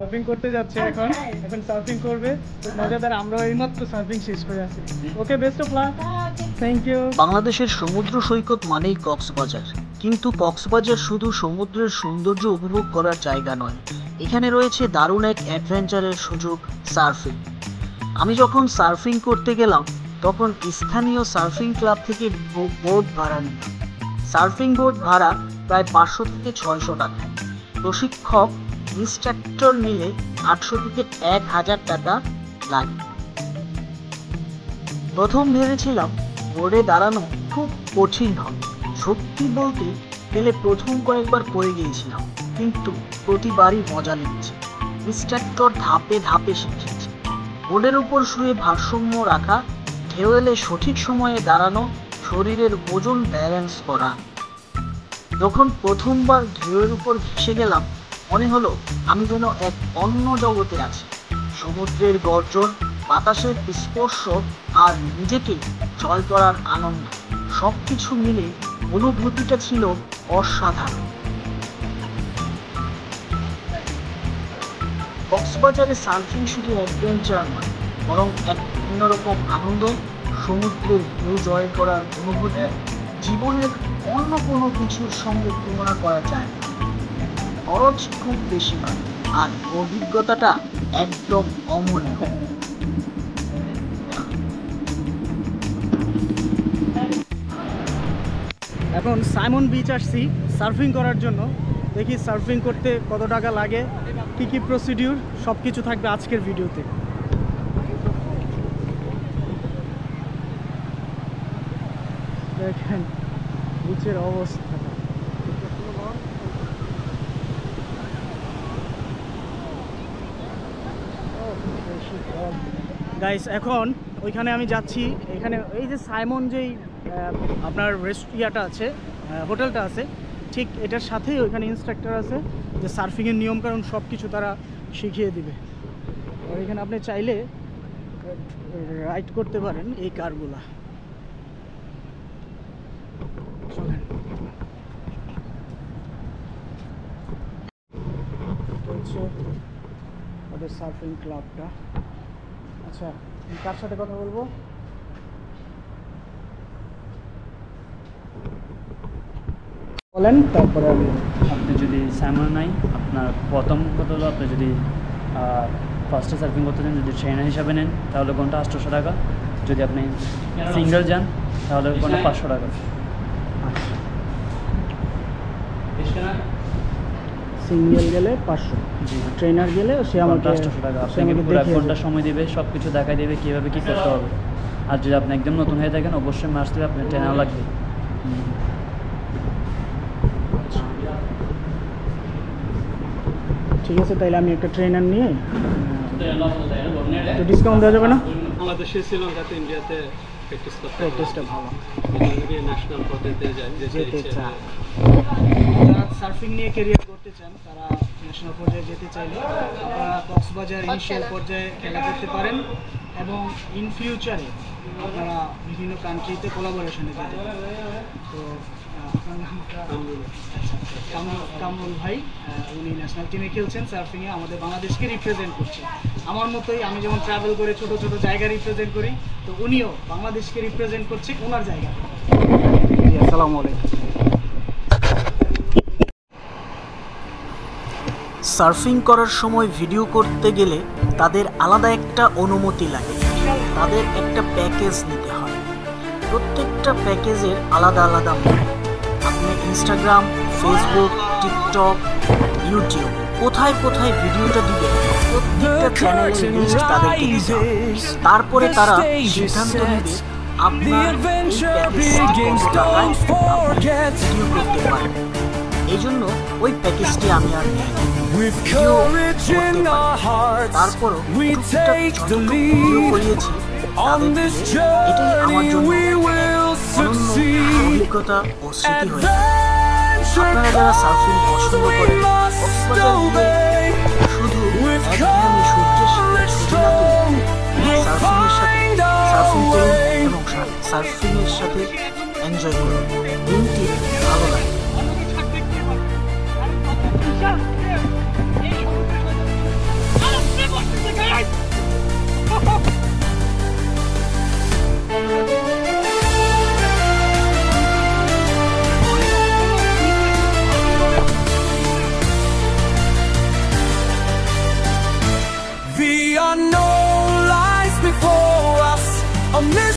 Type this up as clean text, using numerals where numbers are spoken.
Surfing করতে যাচ্ছে এখন সার্ফিং করবে মজাদার। আমরা এইমাত্র সার্ফিং শেষ করে আসি। Okay, best of luck, thank you. বাংলাদেশের সমুদ্র সৈকত মানেই কক্সবাজার, কিন্তু কক্সবাজার শুধু সমুদ্রের সৌন্দর্য উপভোগ করার জায়গা নয়, এখানে রয়েছে দারুণ এক অ্যাডভেঞ্চারের সুযোগ, সার্ফিং। আমি যখন সার্ফিং করতে গেলাম তখন স্থানীয় সার্ফিং ক্লাব থেকে বোট ভাড়া নিই। সার্ফিং বোট ভাড়া প্রায় 500 থেকে 600 টাকা। প্রশিক্ষক ইনস্ট্রাক্টর নিলে 800 থেকে 1000 টাকা লাগে। প্রথম ভেবেছিলাম বোর্ডে দাঁড়ানো খুব কঠিন হবে। সত্যি বলতে গেলে প্রথম কয়েকবার পড়ে গিয়েছিলাম, কিন্তু প্রতিবারই মজা নিচ্ছে। ইনস্ট্রাক্টর ধাপে ধাপে শিখিয়েছে। বোর্ডের উপর শুয়ে ভারসাম্য রাখা, ঢেউ এলে সঠিক সময়ে দাঁড়ানো, শরীরের ওজন ব্যালেন্স করা। যখন প্রথমবার ঢেউয়ের উপর ভেসে গেলাম মনে হলো আমি যেন এক অন্য জগতে আছি। সমুদ্রের গর্জন, বাতাসের স্পর্শ আর নিজেকে জয় করার আনন্দ, সব কিছু মিলে অনুভূতিটা ছিল অসাধারণ। কক্সবাজারে সার্ফিং শুধু অ্যাডভেঞ্চার নয়, বরং এক অন্যরকম আনন্দ। সমুদ্রের ঢেউ জয় করার অনুভূতি জীবনের অন্য কোনো কিছুর সঙ্গে তুলনা করা যায় না। খরচ খুব বেশি নয়, আর অভিজ্ঞতাটা একদম অমূল্য। এখন সাইমন বিচ আসছি সার্ফিং করার জন্য। দেখি সার্ফিং করতে কত টাকা লাগে, কি কি প্রসিডিউর, সব কিছু থাকবে আজকের ভিডিওতে। দেখেন বিচের অবস্থা। গাইস, এখন ওইখানে আমি যাচ্ছি। এখানে এই যে সাইমন যেই আপনার ইয়াটা আছে, হোটেলটা আছে, ঠিক এটার সাথেই ওইখানে ইনস্ট্রাক্টর আছে, যে সার্ফিংয়ের নিয়মকানুন সব কিছু তারা শিখিয়ে দিবে। আর এখানে আপনি চাইলে রাইড করতে পারেন এই কারগুলা। হচ্ছে ওদের সার্ফিং ক্লাবটা। আচ্ছা, কার সাথে কথা বলবো? বলেন, তারপরে আমি। আপনি যদি স্যামন নাই, আপনার প্রথম কথা হলো আপনি যদি ফার্স্টে সার্ফিং করতে চান, যদি ট্রেনার হিসাবে নেন তাহলে ঘন্টা 800 টাকা। যদি আপনি সিঙ্গেল যান তাহলে ঘন্টা 500 টাকা। সিঙ্গেল গেলে 500, ট্রেনার গেলে সে আমাকে 800 টাকা। আপনাকে পুরো 1 ঘন্টা সময় দেবে, সব কিছু দেখাই দেবে কীভাবে কী করতে হবে। আর যদি আপনি একদম নতুন হয়ে থাকেন অবশ্যই মাস থেকে আপনার ট্রেনার লাগবে। ঠিক আছে, তাইলে আমি একটা ট্রেনার নিয়ে তো ডিসকাউন্ট দেওয়া যাবে না? বাংলাদেশে শ্রীলঙ্কাতে ইন্ডিয়াতে প্র্যাকটিসটা ভালো ন্যাশনাল পদ্ধতিতে যেতে চান। যারা সার্ফিং নিয়ে ক্যারিয়ার করতে চান তারা ন্যাশনাল পর্যায়ে যেতে চাইলে আপনারা কক্সবাজার ইনিশিয়াল পর্যায়ে খেলা করতে পারেন, এবং ইন ফিউচারে আপনারা বিভিন্ন কান্ট্রিতে কোলাবোরেশনে যেতে পারেন। তো আপনার নামটা? কামরুল ভাই, উনি ন্যাশনাল টিমে খেলছেন সার্ফিংয়ে, আমাদের বাংলাদেশকে রিপ্রেজেন্ট করছে। আমার মতোই আমি যেমন ট্রাভেল করে ছোট ছোট জায়গা রিপ্রেজেন্ট করি, তো উনিও বাংলাদেশকে রিপ্রেজেন্ট করছে ওনার জায়গা। আসসালামু আলাইকুম। সার্ফিং করার সময় ভিডিও করতে গেলে তাদের আলাদা একটা অনুমতি লাগে, তাদের একটা প্যাকেজ নিতে হয়। প্রত্যেকটা প্যাকেজের আলাদা আলাদা মূল্য। আপনি ইনস্টাগ্রাম, ফেসবুক, টিকটক, ইউটিউব কোথায় কোথায় ভিডিওটা দিবেন প্রত্যেকটা চ্যানেলের লিস্ট তাদেরকে দিতে হবে। তারপরে তারা সিদ্ধান্ত নেবে আপনার এই প্যাকেজটি কত টাকায় ভিডিও করতে পারেন। এই জন্য ওই প্যাকেজটি আমি আর নিই। তারপরও ভিডিও করিয়েছি তাদের দিয়ে। এটাই আমার জন্য অনন্য অভিজ্ঞতা ও স্মৃতি হয়ে যায়। আপনারা যারা সার্ফিং পছন্দ করেন, কক্সবাজার গিয়ে শুধু একঘেয়েমি সূর্যের ছবি না তুলে সার্ফিংয়ের সাথে সার্ফিং করুন এবং সার্ফিংয়ের সাথে এনজয় করুন। দিনটি